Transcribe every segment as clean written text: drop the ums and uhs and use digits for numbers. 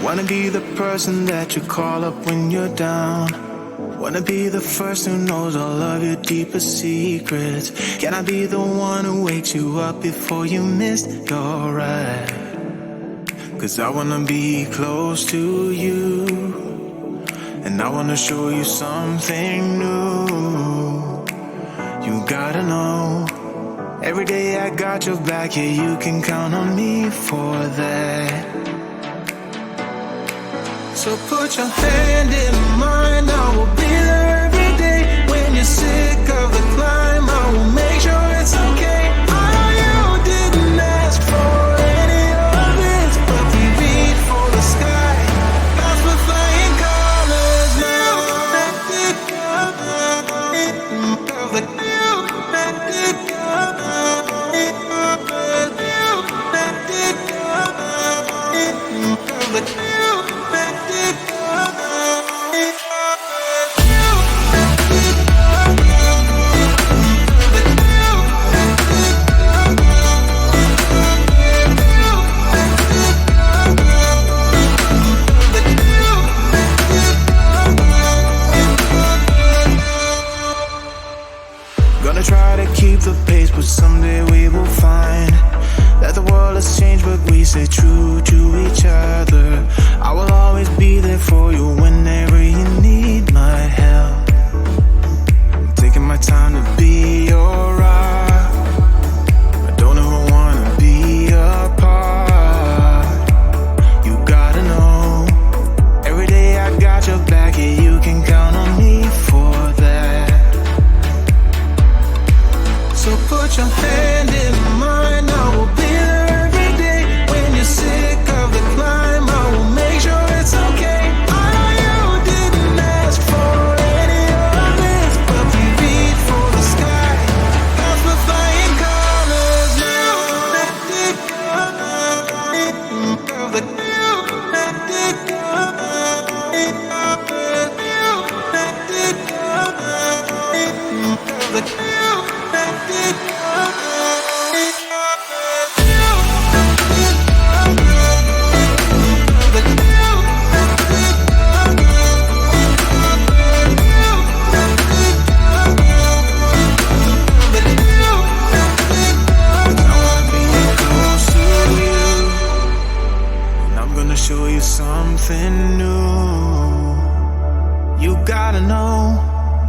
Wanna be the person that you call up when you're down. Wanna be the first who knows all of your deepest secrets. Can I be the one who wakes you up before you missed your ride? Cause I wanna be close to you, and I wanna show you something new. You gotta know, every day I got your back, yeah, you can count on me for that. So put your hand in mine, I will be there every day. When you're sick of the climb, I will make sure it's okay. I know you didn't ask for any of this, but we reach for the sky. Cause we're flying colors now. Gonna try to keep the pace, but someday we will find that the world has changed, but we stay true to each other. I will always be there for you whenever you need my help. I'm taking my time to be your rock. I don't ever wanna be apart. You gotta know, every day I got your back, yeah, you can count on me for that. So put your hand in mine, I will be there every day. When you're sick of the climb, I will make sure it's okay. I know you didn't ask for any of this, but we reach for the sky. Cause we're flying colors now. Show you something new. You gotta know,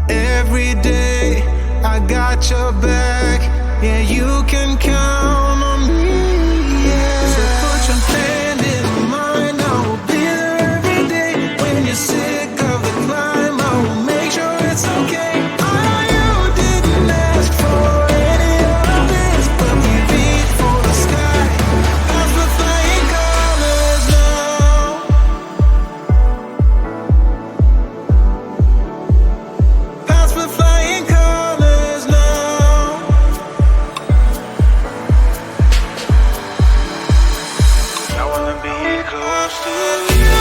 every day I got your back, yeah, you can count on me, yeah. So put your hand in mine, I will be there every day. When you're sick of the climb, I will make sure it's okay. I know you didn't ask for any of this, but we reach for the sky. Cause we're flying colors now. Cause we're flying colors now. I wanna be close to you.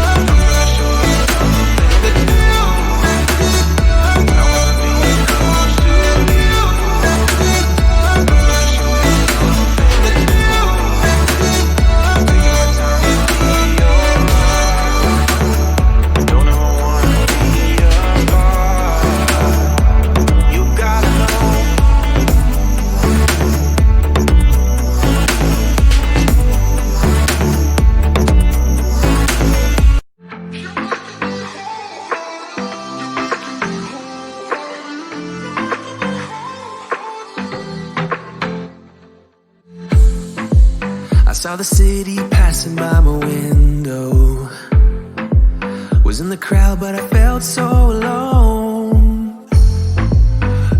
I'm gonna show you something new. I wanna be close to you. I'm gonna show you something new. Taking my time to be your rock. Don't ever wanna be apart. You gotta know. I saw the city passing by my window. Was in the crowd, but I felt so alone.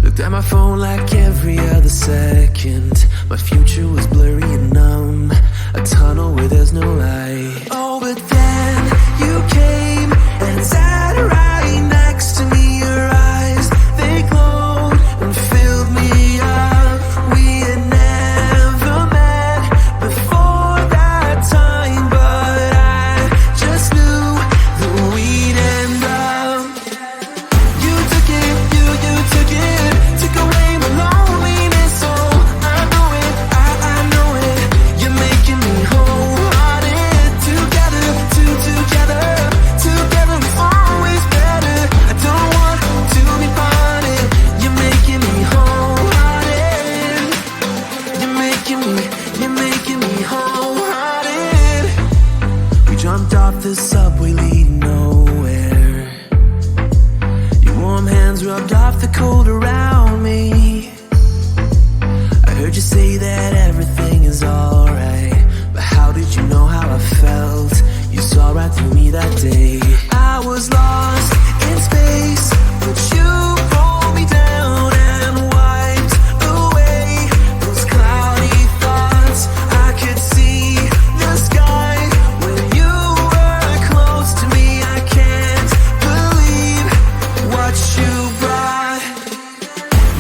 Looked at my phone like every other second. My future was blurry and numb, a tunnel where there's no light. Oh, but then you came and sat right next to me. Your eyes, they glowed and filled me up. We had never met before that time, but I just knew that we'd end up. You took it, you took it, took away my loneliness. Oh, I know it, I say that everything is alright, but how did you know how I felt? You saw right through me that day. I was lost in space, but you pulled me down and wiped away those cloudy thoughts. I could see the sky when you were close to me. I can't believe what you brought.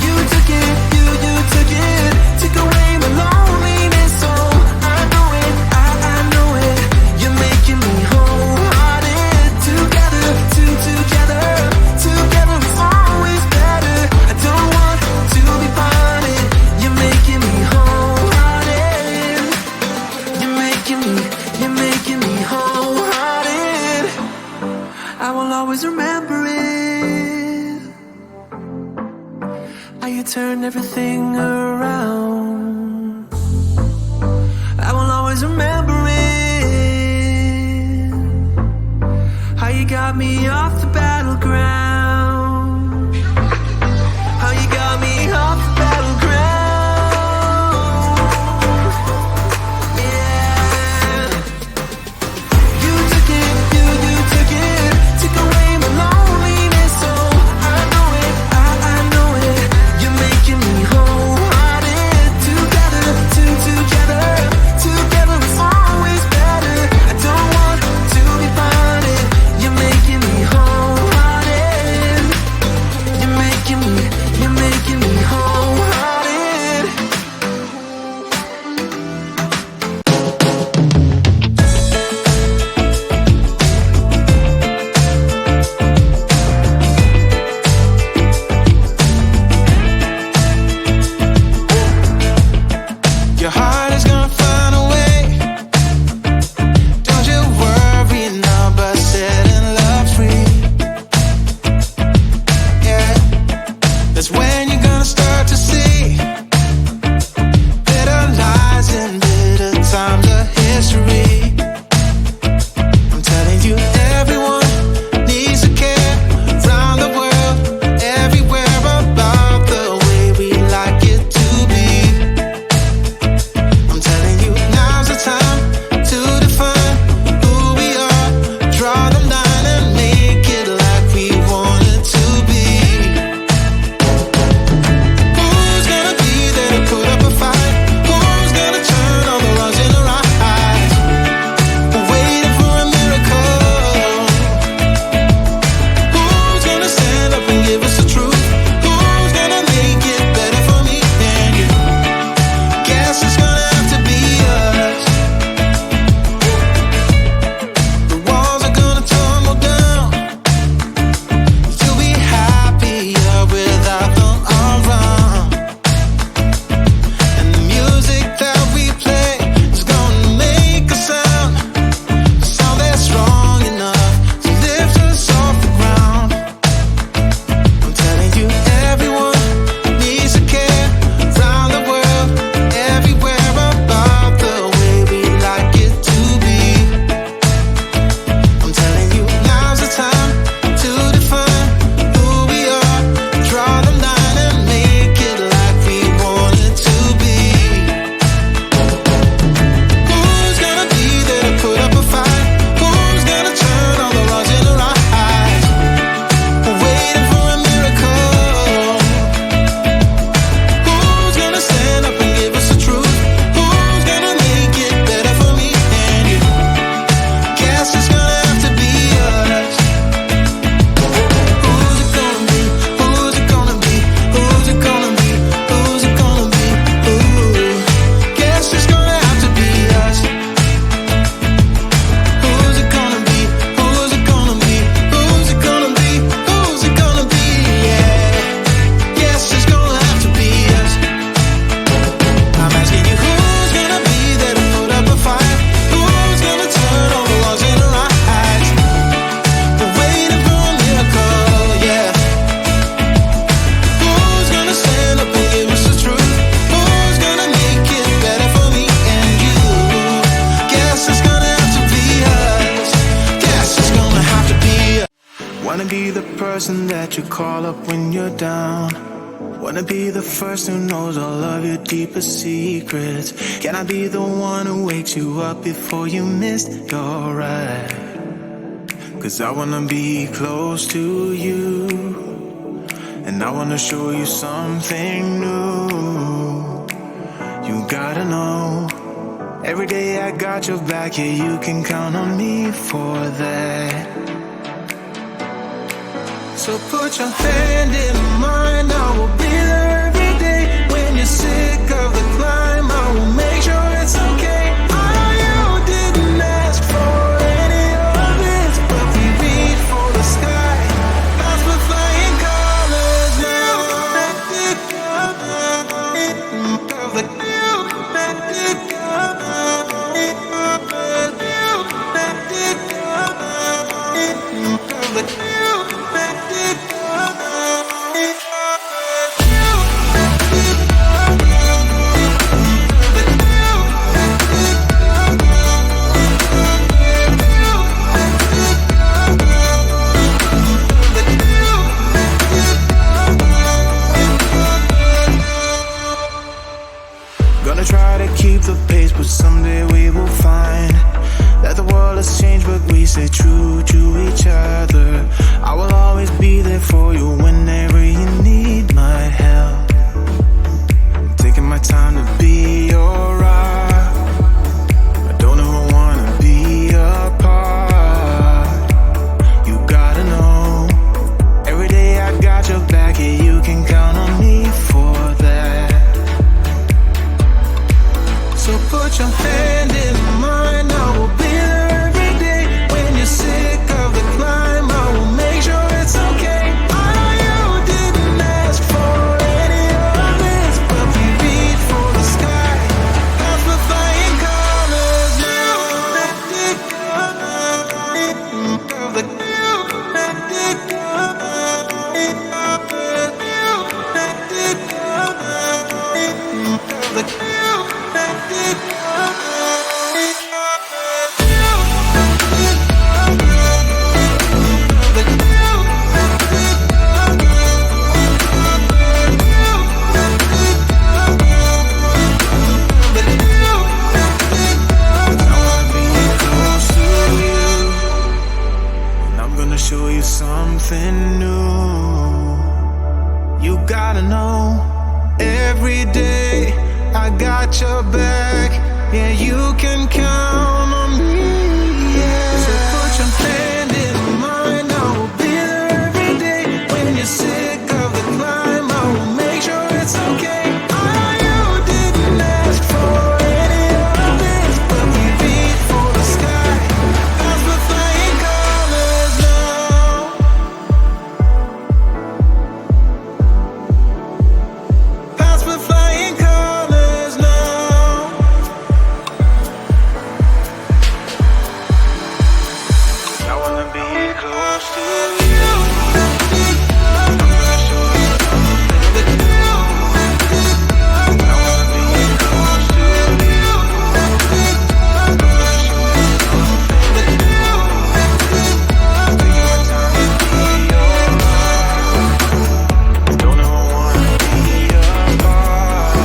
You took it, you took it, took away my loneliness. So I know it, I know it. You're making me wholehearted. Together, together is always better. I don't want to be parted. You're making me wholehearted. You're making me wholehearted. I will always remember it. How you turned everything around. I will always remember it. How you got me off the battleground. How you got me off the battleground. Yeah. You took it, you took it, took away my loneliness. So I know it, I know it. You're making me wholehearted. Together, together is always better. I don't want to be parted. You're making me wholehearted. You're making me wholehearted. Your heart is gonna find a way. Don't you worry now about setting love free. Yeah, that's when you're gonna start to see bitter lies and bitter times of history. I'm telling you, everyone needs to care around the world, everywhere about the way we like it to be. I'm telling you, now's the time to define who we are. Draw the line and make it like we want it to be. Who's gonna be there to put up a fight? Who's gonna turn all the wrongs into right? We're waiting for a miracle. Who's gonna stand up and give us the truth? Who's gonna make it better for me and you? Guess it's gonna have to be us. The walls are gonna tumble down. You'll be happier without them around. And the music that we play is gonna make a sound that's strong enough to lift us off the ground. I'm telling you, everyone needs to care around the world, everywhere about the way we like it to be. I'm telling you, now's the time to define who we are. Draw the line and make it like we want it to be. Who's gonna be there to put up a fight? Who's gonna turn all the wrongs into right? We're waiting for a miracle. Who's gonna stand up and give us the truth? Who's gonna make it better for me and you? Guess it's gonna have to be us. Who's it gonna be? Who's it gonna be? Who's it gonna be? Who's it gonna be? Ooh, guess it's gonna have to be us. Who's it gonna be? Who's it gonna be? Who's it gonna be? Who's it gonna be? Yeah, guess it's gonna have to be us. I'm asking you, who's gonna be there to put up a fight? Who's gonna turn all the wrongs into right? We're waiting for a miracle, yeah. Who's gonna stand up and give us the truth? Who's gonna make it better for me and you? Guess it's gonna have to be us. Guess it's gonna have to be us. Wanna be the person that you call up when you're down. Wanna be the first who knows all of your deepest secrets. Can I be the one who wakes you up before you missed your ride? 'Cause I wanna be close to you, and I wanna show you something new. You gotta know, every day I got your back, yeah, you can count on me for that. So put your hand in mine, I will be there every day. When you're sick of the climb, I will make sure it's okay. I know you didn't ask for any of this, but we reach for the sky. That's with flying colors now. Gonna try to keep the pace, but someday we will find that the world has changed, but we stay true to each other. I will always be there for you whenever you need my help. I'm taking my time to be your rock. I don't ever wanna be apart. You gotta know, every day I got your back, yeah, you can count on me for that. So put your hand in mine, I will be there every day. When you're sick of the climb, I will make sure it's okay. I know you didn't ask for any of this, but we reach for the sky. That's with flying colors now. Show you something new. You gotta know, every day I got your back, yeah, you can count on me, yeah. So put your hand in mine, I will be there every day. When you're sick of the climb, I will make sure it's okay. I know you didn't ask for any of this, but we reach for the sky. That's with flying colors now. That's with flying colors now. I wanna be close to you. I'm gonna show you something new. I wanna be close to you. I'm gonna show you something new. Taking my time to be your rock. Don't ever wanna be apart.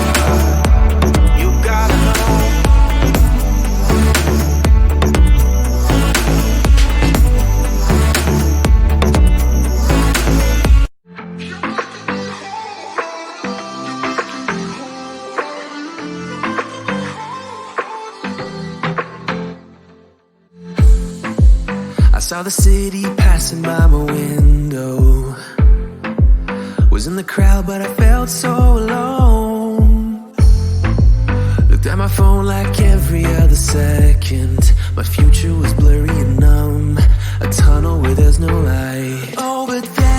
You gotta know. I saw the city passing by my window. Was in the crowd, but I felt so alone. Looked at my phone like every other second. My future was blurry and numb, a tunnel where there's no light. Oh, but then